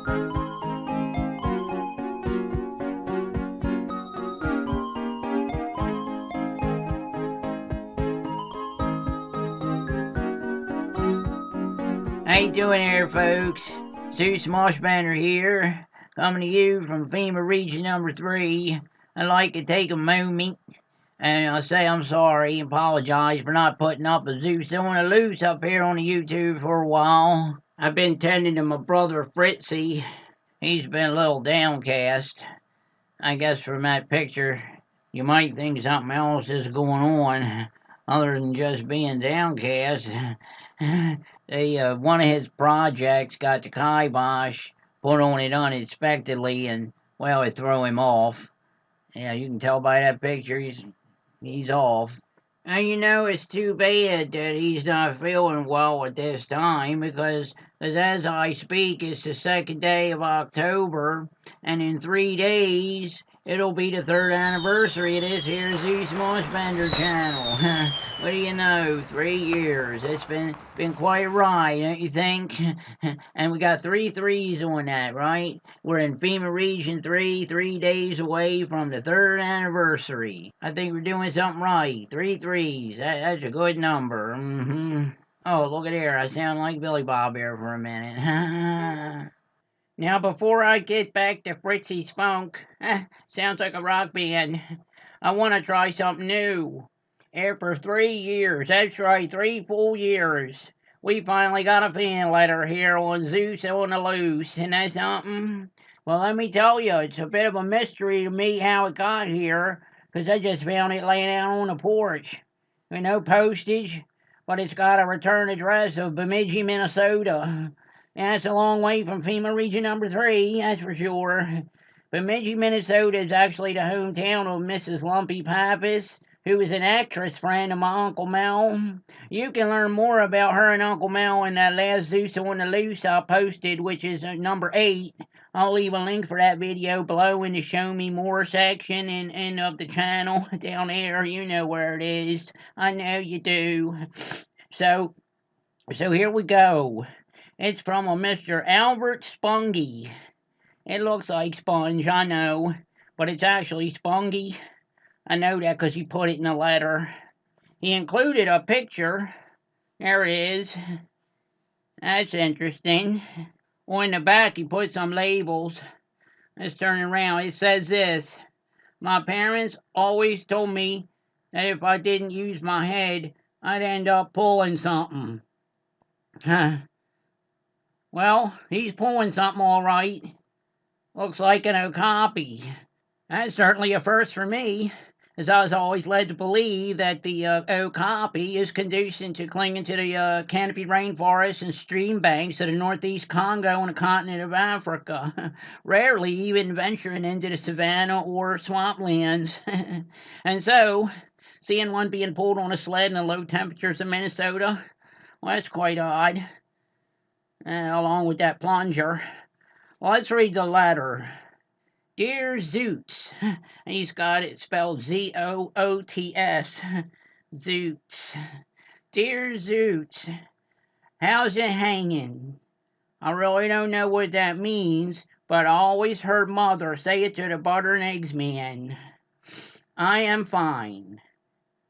How you doing there, folks? Zeus Mossbender here, coming to you from FEMA Region Number 3. I'd like to take a moment and I'll say I'm sorry, apologize for not putting up a Zeus on a loose up here on the YouTube for a while. I've been tending to my brother Fritzie. He's been a little downcast. I guess from that picture, you might think something else is going on other than just being downcast. One of his projects got the kibosh put on it unexpectedly, and, well, it threw him off. Yeah, you can tell by that picture he's off. And it's too bad that he's not feeling well at this time, because as I speak, it's the 2nd day of October, and in 3 days, it'll be the 3rd anniversary of this here Zeus Mossbender channel. What do you know? 3 years. It's been quite a ride, don't you think? And we got 3 threes on that, right? We're in FEMA Region 3, 3 days away from the 3rd anniversary. I think we're doing something right. 3 threes. That's a good number. Oh, look at here. I sound like Billy Bob here for a minute. Now, before I get back to Fritzie'S funk, sounds like a rock band, I want to try something new. After 3 years, that's right, 3 full years, we finally got a fan letter here on Zeus on the Loose. Isn't that something? Well, let me tell you, it's a bit of a mystery to me how it got here, because I just found it laying out on the porch. No postage, but it's got a return address of Bemidji, Minnesota. That's a long way from FEMA Region Number 3, that's for sure. Bemidji, Minnesota is actually the hometown of Mrs. Lumpy Pappas, who is an actress friend of my Uncle Mel. You can learn more about her and Uncle Mel in that last Zeus on the Loose I posted, which is number 8. I'll leave a link for that video below in the Show Me More section and of the channel down there. You know where it is. I know you do. So here we go. It's from a Mr. Albert Spungy. It looks like sponge, I know, but it's actually spungy. I know that because he put it in the letter. He included a picture. There it is. That's interesting. On the back, he put some labels. Let's turn it around. It says this: my parents always told me that if I didn't use my head, I'd end up pulling something. Well, he's pulling something all right. Looks like an okapi. That's certainly a first for me, as I was always led to believe that the okapi is conducive to clinging to the canopied rainforests and stream banks of the northeast Congo and the continent of Africa, rarely even venturing into the savanna or swamplands. And so, seeing one being pulled on a sled in the low temperatures of Minnesota, well, that's quite odd. Along with that plunger. Well, let's read the letter. Dear Zeus, and he's got it spelled Z-O-O-T-S, Zeus. Dear Zeus, how's it hanging? I really don't know what that means, but I always heard Mother say it to the butter and eggs man. I am fine.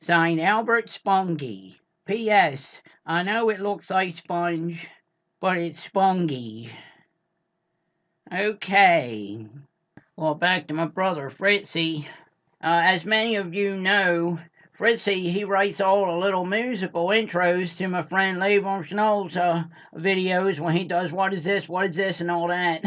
Signed, Albert Spungy. P.S. I know it looks like sponge, but it's spungy. Okay. Well, back to my brother Fritzie. As many of you know, Fritzie, he writes all the little musical intros to my friend Levon Schnoll's videos when he does what is this, and all that.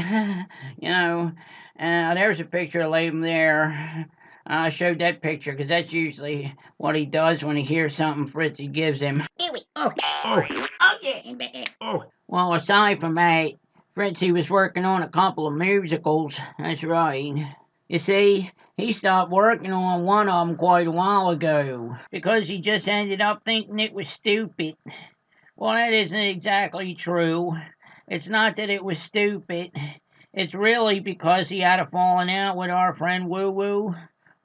There's a picture of Levon there. I showed that picture because that's usually what he does when he hears something Fritzie gives him. Well, aside from that, Fritzie was working on a couple of musicals. That's right. You see, he stopped working on one of them quite a while ago because he just ended up thinking it was stupid. Well, that isn't exactly true. It's not that it was stupid. It's really because he had a falling out with our friend Woo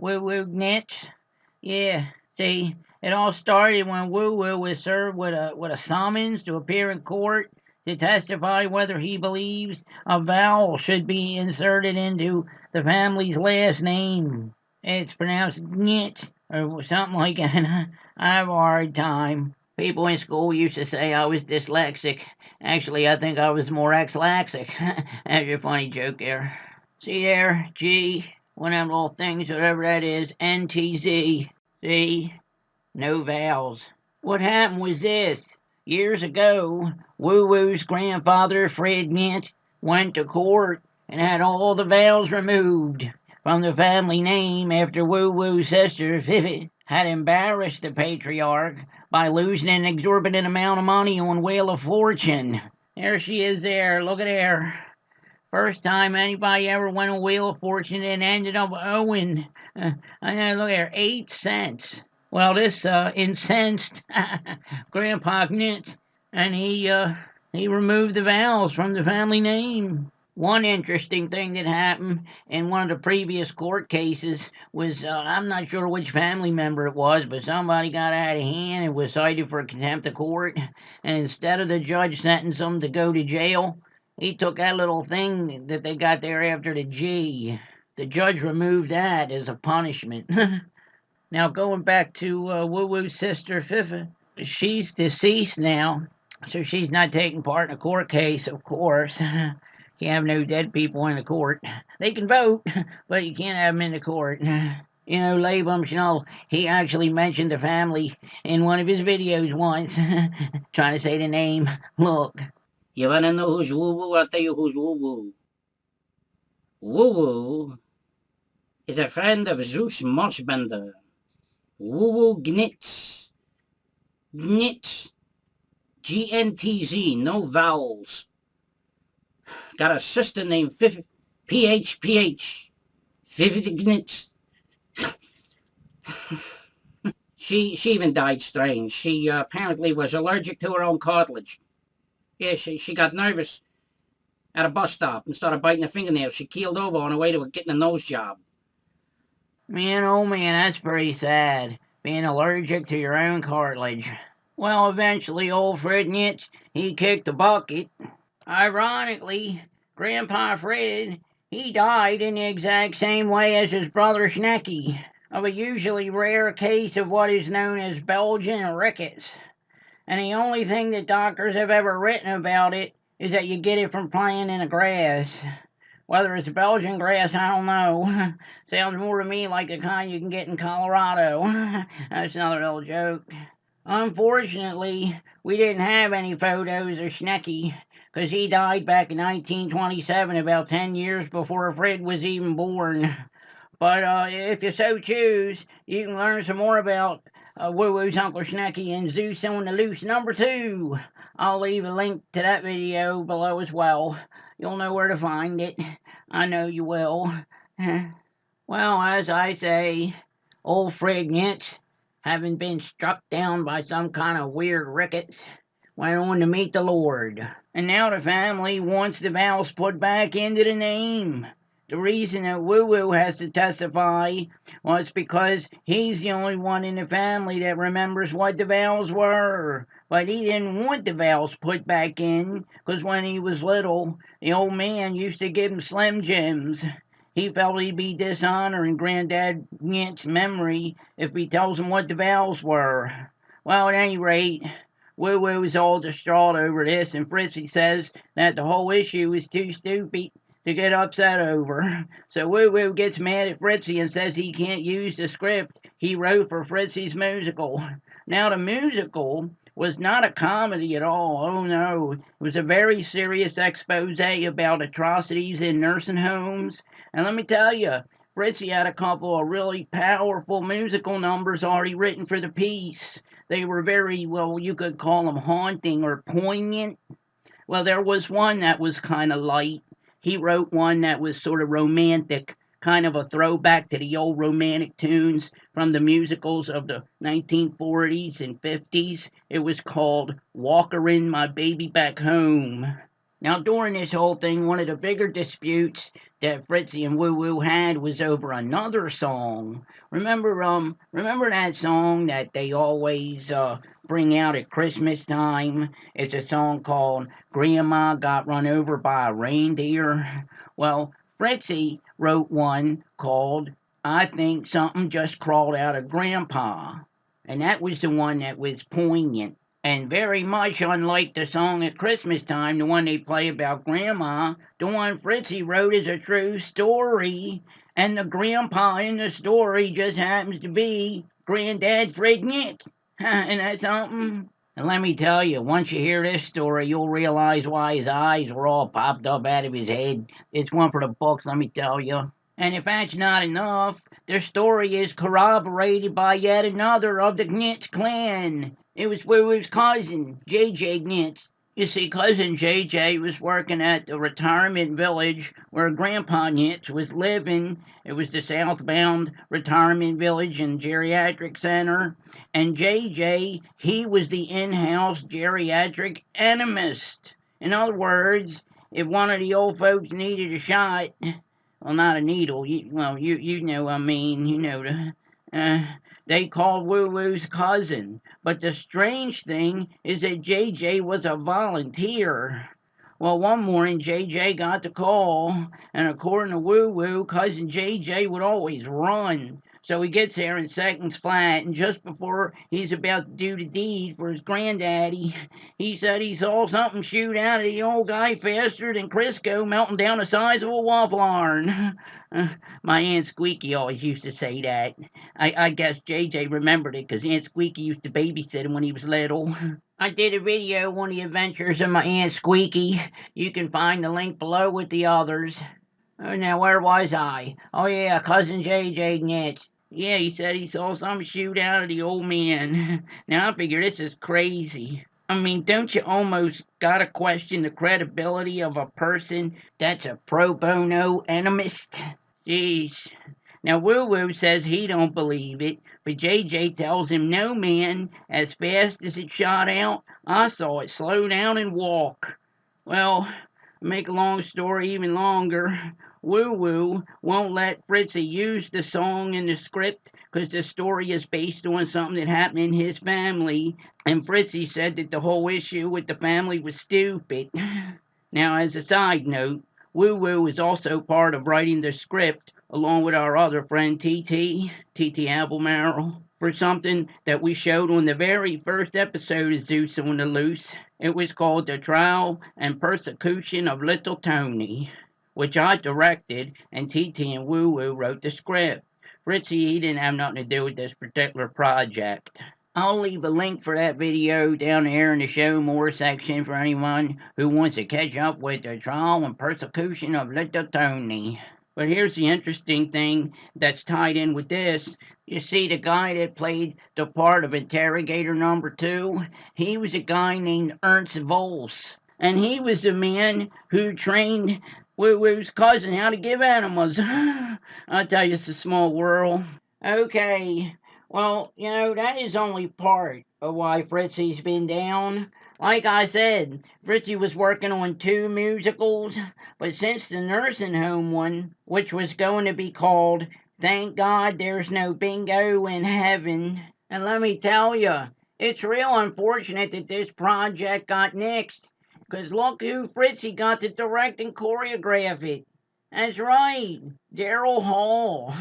Gnitz. Yeah, see, it all started when Woo was served with a summons to appear in court to testify whether he believes a vowel should be inserted into the family's last name. It's pronounced Nit or something like that. I have a hard time. People in school used to say I was dyslexic. Actually, I think I was more axlaxic. That's a funny joke there. See there, G, one of them little things, whatever that is, NTZ. See? No vowels. What happened was this. Years ago, Woo Woo's grandfather, Fred Nint, went to court and had all the vowels removed from the family name after Woo Woo's sister, Fifi, had embarrassed the patriarch by losing an exorbitant amount of money on Wheel of Fortune. There she is there, look at her. First time anybody ever won a Wheel of Fortune and ended up owing, I know, look at her, 8 cents. Well, this incensed Grandpa Knitz, and he removed the vowels from the family name. One interesting thing that happened in one of the previous court cases was, I'm not sure which family member it was, but somebody got out of hand and was cited for contempt of court, and instead of the judge sentencing them to go to jail, he took that little thing that they got there after the G. The judge removed that as a punishment. Now, going back to Woo Woo's sister, Fifi, she's deceased now, so she's not taking part in a court case, of course. Can't have no dead people in the court. They can vote, but you can't have them in the court. You know, Labum, he actually mentioned the family in one of his videos once, trying to say the name. Look. You wanna know who's Woo Woo? I'll tell you who's Woo Woo. Woo Woo is a friend of Zeus Mossbender. Woo Woo Gnitz. Gnitz. GNTZ, no vowels. Got a sister named Fifi, PHPH. Fifi Gnitz. She even died strange. She apparently was allergic to her own cartilage. Yeah, she got nervous at a bus stop and started biting her fingernails. She keeled over on her way to getting a nose job. Man, oh man, that's pretty sad, being allergic to your own cartilage. Well, eventually, old Fred Nitz, he kicked the bucket. Ironically, Grandpa Fred, he died in the exact same way as his brother Schnecky, of a usually rare case of what is known as Belgian rickets. And the only thing that doctors have ever written about it is that you get it from playing in the grass. Whether it's Belgian grass, I don't know. Sounds more to me like the kind you can get in Colorado. That's another little joke. Unfortunately, we didn't have any photos of Schnecky, because he died back in 1927, about 10 years before Fred was even born. But if you so choose, you can learn some more about Woo Woo's Uncle Schnecky and Zeus on the Loose #2. I'll leave a link to that video below as well. You'll know where to find it. I know you will. Well, as I say, old Fred Nitz, having been struck down by some kind of weird rickets, went on to meet the Lord. And now the family wants the vowels put back into the name. The reason that Woo Woo has to testify was because he's the only one in the family that remembers what the vowels were. But he didn't want the vowels put back in, because when he was little, the old man used to give him Slim Jims. He felt he'd be dishonoring Granddad Nitz's memory if he tells him what the vowels were. Well, at any rate, Woo Woo's all distraught over this, and Fritzie says that the whole issue is too stupid to get upset over. So Woo Woo gets mad at Fritzie and says he can't use the script he wrote for Fritzie's musical. Now, the musical was not a comedy at all. Oh no, it was a very serious expose about atrocities in nursing homes. And let me tell you, Fritzie had a couple of really powerful musical numbers already written for the piece. They were very, well, you could call them haunting or poignant. Well, there was one that was kind of light. He wrote one that was sort of romantic, kind of a throwback to the old romantic tunes from the musicals of the 1940s and 50s. It was called Walkerin' My Baby Back Home. Now, during this whole thing, one of the bigger disputes that Fritzie and Woo Woo had was over another song. Remember that song that they always bring out at Christmas time. It's a song called Grandma Got Run Over by a Reindeer. Well, Fritzie wrote one called I Think Something Just Crawled Out of Grandpa. And that was the one that was poignant. And very much unlike the song at Christmas time, the one they play about Grandma, the one Fritzie wrote is a true story. And the grandpa in the story just happens to be Granddad Fritzie's. And that's something. And let me tell you, once you hear this story, you'll realize why his eyes were all popped up out of his head. It's one for the books, let me tell you. And if that's not enough, the story is corroborated by yet another of the Gnitz clan. It was Woo-Woo's cousin, J.J. Gnitz. You see, Cousin J.J. was working at the retirement village where Grandpa Gnitz was living. It was the Southbound Retirement Village and Geriatric Center. And J.J., he was the in-house geriatric entomist. In other words, if one of the old folks needed a shot, well, not a needle, you know what I mean, they called Woo-Woo's cousin. But the strange thing is that JJ was a volunteer. Well, one morning JJ got the call, and according to Woo-Woo, cousin JJ would always run. So he gets there in seconds flat, and just before he's about to do the deed for his granddaddy, he said he saw something shoot out of the old guy faster than Crisco melting down the size of a waffle iron. My Aunt Squeaky always used to say that. I guess JJ remembered it because Aunt Squeaky used to babysit him when he was little. I did a video on the adventures of my Aunt Squeaky. You can find the link below with the others. Now, where was I? Oh, yeah, Cousin JJ Gnitz. Yeah, he said he saw something shoot out of the old man. Now, I figure this is crazy. I mean, don't you almost gotta question the credibility of a person that's a pro bono entomist? Jeez. Now, Woo-Woo says he don't believe it, but JJ tells him, no, man, as fast as it shot out, I saw it slow down and walk. Well, make a long story even longer, Woo-Woo won't let Fritzie use the song in the script because the story is based on something that happened in his family, and Fritzie said that the whole issue with the family was stupid. Now, as a side note, Woo-Woo is also part of writing the script along with our other friend TT Albemarle, for something that we showed on the very first episode of Zeus on the Loose. It was called The Trial and Persecution of Little Tony, which I directed, and TT and Woo-Woo wrote the script. Fritzie, he didn't have nothing to do with this particular project. I'll leave a link for that video down there in the Show More section for anyone who wants to catch up with The Trial and Persecution of Little Tony. But here's the interesting thing that's tied in with this. You see, the guy that played the part of Interrogator Number 2, he was a guy named Ernst Volz. And he was the man who trained Woo-Woo's cousin how to give animals. I tell you, it's a small world. Okay, well, that is only part of why Fritzie's been down. Like I said, Fritzie was working on 2 musicals, but since the nursing home one, which was going to be called Thank God There's No Bingo in Heaven, and let me tell you, it's real unfortunate that this project got nixed, because look who Fritzie got to direct and choreograph it. That's right, Daryl Hall.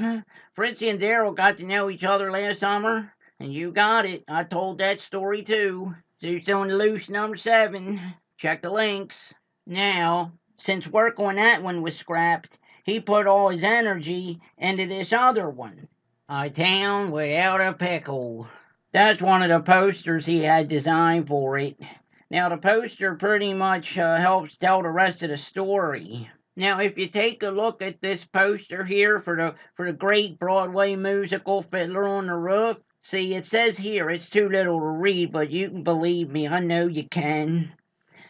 Fritzie and Daryl got to know each other last summer, and you got it, I told that story too. Zeus on the Loose number 7. Check the links. Now, since work on that one was scrapped, he put all his energy into this other one. A Town Without a Pickle. That's one of the posters he had designed for it. Now, the poster pretty much helps tell the rest of the story. Now, if you take a look at this poster here for the great Broadway musical Fiddler on the Roof, see, it says here, it's too little to read, but you can believe me, I know you can.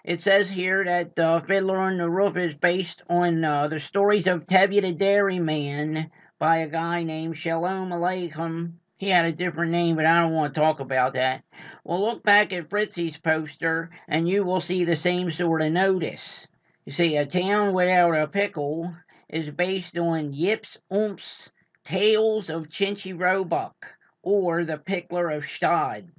It says here that Fiddler on the Roof is based on the stories of Tevye the Dairyman by a guy named Shalom Aleichem. He had a different name, but I don't want to talk about that. Well, look back at Fritzie's poster, and you will see the same sort of notice. You see, A Town Without a Pickle is based on Yips Oomp's Tales of Chinchy Roebuck, or The Pickler of Stad.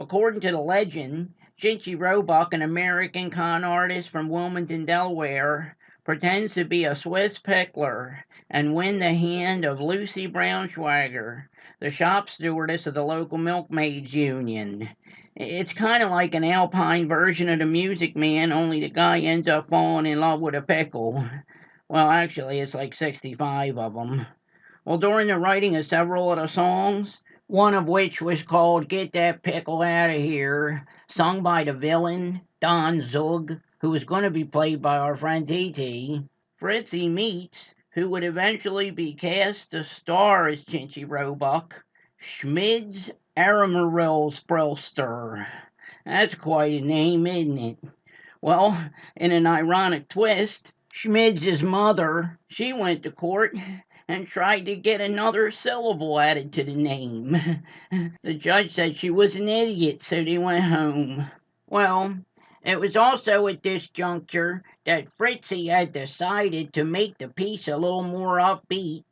According to the legend, Chinchy Roebuck, an American con artist from Wilmington, Delaware, pretends to be a Swiss pickler and win the hand of Lucy Braunschweiger, the shop stewardess of the local milkmaids union. It's kind of like an Alpine version of the Music Man, only the guy ends up falling in love with a pickle. Well, actually, it's like 65 of them. Well, during the writing of several of the songs, one of which was called Get That Pickle Out of Here, sung by the villain, Don Zug, who was going to be played by our friend T.T., Fritzie meets, who would eventually be cast to star as Chinchy Roebuck, Schmid's Aramarillsbrelster. That's quite a name, isn't it? Well, in an ironic twist, Schmid's mother, she went to court and tried to get another syllable added to the name. The judge said she was an idiot, so they went home. Well, it was also at this juncture that Fritzie had decided to make the piece a little more upbeat.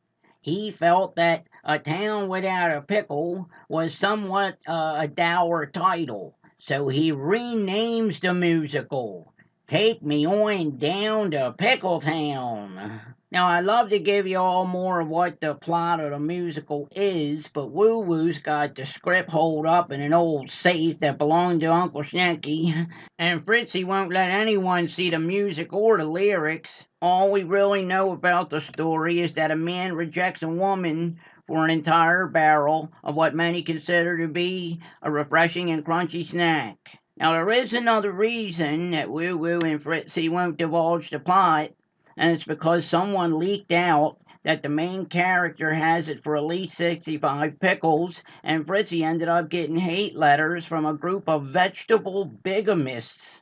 He felt that A Town Without a Pickle was somewhat a dour title, so he renames the musical Take Me On Down to Pickletown. Now, I'd love to give you all more of what the plot of the musical is, but Woo Woo's got the script holed up in an old safe that belonged to Uncle Schnecky, and Fritzie won't let anyone see the music or the lyrics. All we really know about the story is that a man rejects a woman for an entire barrel of what many consider to be a refreshing and crunchy snack. Now, there is another reason that Woo Woo and Fritzie won't divulge the plot, and it's because someone leaked out that the main character has it for at least 65 pickles, and Fritzie ended up getting hate letters from a group of vegetable bigamists.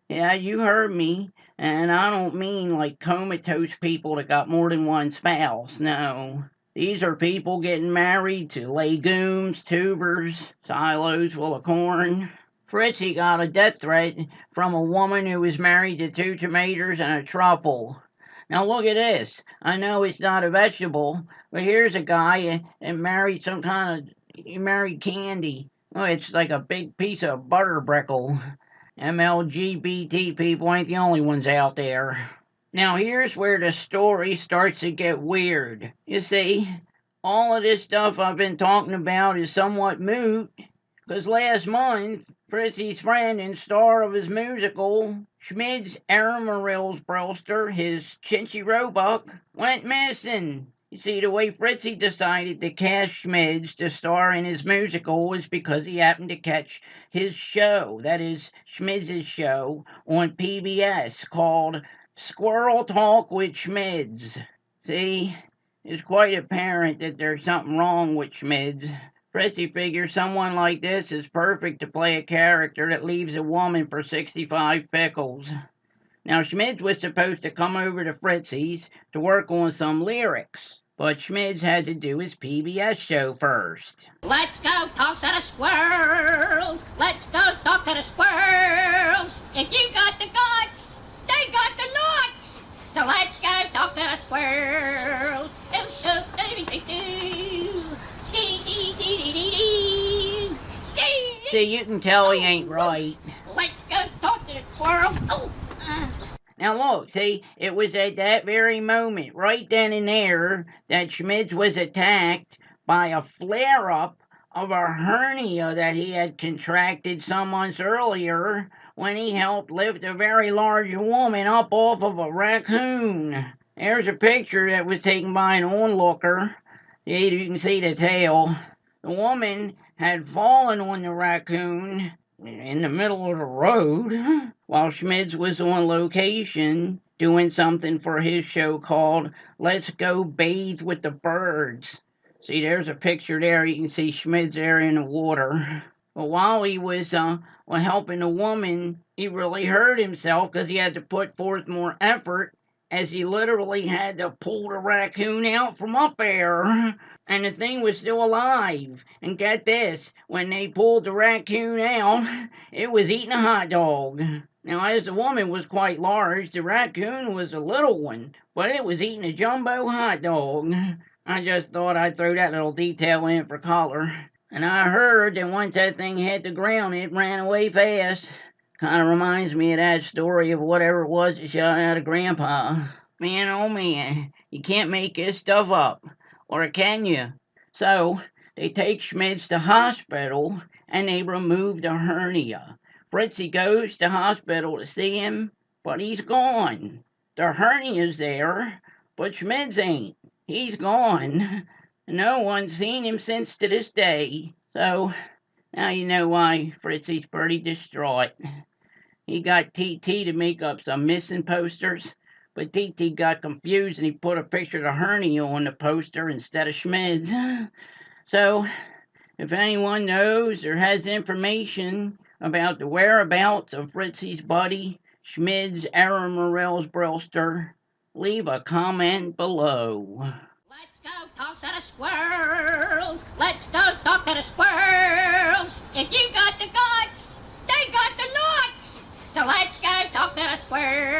Yeah, you heard me, and I don't mean like comatose people that got more than one spouse, no. These are people getting married to legumes, tubers, silos full of corn. Fritzie got a death threat from a woman who was married to 2 tomatoes and a truffle. Now look at this. I know it's not a vegetable, but here's a guy and married some kind of, he married candy. Oh, it's like a big piece of butter brickle. MLGBT people ain't the only ones out there. Now here's where the story starts to get weird. You see, all of this stuff I've been talking about is somewhat moot, because last month, Fritzie's friend and star of his musical, Schmid's Aramarillsbrelster, his Chinchy Roebuck, went missing. You see, the way Fritzie decided to cast Schmid's to star in his musical was because he happened to catch his show, that is, Schmid's show, on PBS called Squirrel Talk with Schmid's. See, it's quite apparent that there's something wrong with Schmid's. Fritzie figures someone like this is perfect to play a character that leaves a woman for 65 pickles. Now, Schmid's was supposed to come over to Fritzie's to work on some lyrics, but Schmid's had to do his PBS show first. Let's go talk to the squirrels. Let's go talk to the squirrels. If you got the guts, they got the nuts. So let's go talk to the squirrels. See, you can tell he ain't right. Let's go talk to the squirrels. Now look, see, it was at that very moment, right then and there, that Schmid's was attacked by a flare-up of a hernia that he had contracted some months earlier when he helped lift a very large woman up off of a raccoon. There's a picture that was taken by an onlooker. See, you can see the tail. The woman had fallen on the raccoon in the middle of the road while Schmid's was on location doing something for his show called Let's Go Bathe with the Birds. See, there's a picture there. You can see Schmid's there in the water. But while he was helping the woman, he really hurt himself because he had to put forth more effort, as he literally had to pull the raccoon out from up there. And the thing was still alive. And get this, when they pulled the raccoon out, it was eating a hot dog. Now, as the woman was quite large, the raccoon was a little one, but it was eating a jumbo hot dog. I just thought I'd throw that little detail in for color. And I heard that once that thing hit the ground, it ran away fast. Kind of reminds me of that story of whatever it was that shot out of Grandpa. Man, oh man, you can't make this stuff up. Or can you? So, they take Schmitz to hospital and they remove the hernia. Fritzie goes to hospital to see him, but he's gone. The hernia's there, but Schmitz ain't. He's gone. No one's seen him since to this day. So, now you know why Fritzie's pretty distraught. He got TT to make up some missing posters, but TT got confused and he put a picture of the hernia on the poster instead of Schmid's. So, if anyone knows or has information about the whereabouts of Fritzie's buddy, Schmid's Aaron Morell's Brewster, leave a comment below. Let's go talk to the squirrels. Let's go talk to the squirrels. If you got the guts, they got the nuts. So let's go talk to the squirrels.